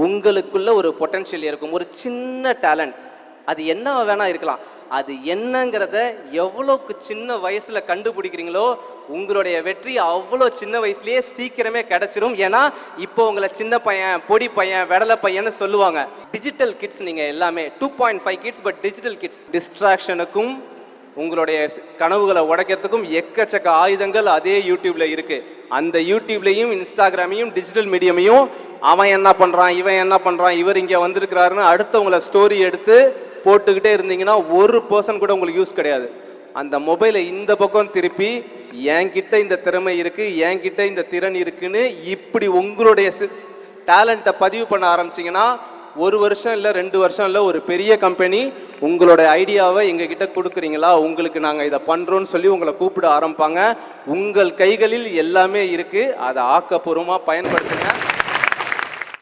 உங்களுக்குள்ள ஒரு பொட்டன்ஷியல் இருக்கும், ஒரு சின்ன டேலண்ட். அது என்ன வேணா இருக்கலாம். அது என்னங்கிறத எவ்வளோக்கு சின்ன வயசுல கண்டுபிடிக்கிறீங்களோ உங்களுடைய வெற்றி அவ்வளோ சின்ன வயசுலயே சீக்கிரமே கிடைச்சிரும். ஏன்னா இப்போ உங்களை சின்ன பையன், பொடி பையன், வெடலை பையன்னு சொல்லுவாங்க. டிஜிட்டல் கிட்ஸ் நீங்க எல்லாமே 2.5 கிட்ஸ், பட் டிஜிட்டல் கிட்ஸ். டிஸ்ட்ராக்ஷனுக்கும் உங்களுடைய கனவுகளை உடைக்கிறதுக்கும் எக்கச்சக்க ஆயுதங்கள் அதே யூடியூப்ல இருக்கு. அந்த யூடியூப்லையும் இன்ஸ்டாகிராமையும் டிஜிட்டல் மீடியமையும் அவன் என்ன பண்றான், இவன் என்ன பண்றான், இவர் இங்க வந்திருக்கிறாருன்னு அடுத்தவங்களை ஸ்டோரி எடுத்து போட்டுக்கிட்டே இருந்தீங்கன்னா ஒரு பர்சன் கூட உங்களுக்கு யூஸ் கிடையாது. அந்த மொபைலை இந்த பக்கம் திருப்பி என்கிட்ட இந்த திறமை இருக்கு, என்கிட்ட இந்த திறன் இருக்குன்னு இப்படி உங்களுடைய டேலண்ட்டை பதிவு பண்ண ஆரம்பிச்சிங்கன்னா 1 வருஷம் இல்லை 2 வருஷம் இல்லை, ஒரு பெரிய கம்பெனி உங்களோட ஐடியாவை எங்ககிட்ட கொடுக்குறீங்களா, உங்களுக்கு நாங்கள் இதை பண்ணுறோன்னு சொல்லி உங்களை கூப்பிட ஆரம்பிப்பாங்க. உங்கள் கைகளில் எல்லாமே இருக்குது, அதை ஆக்கப்பூர்வமாக பயன்படுத்த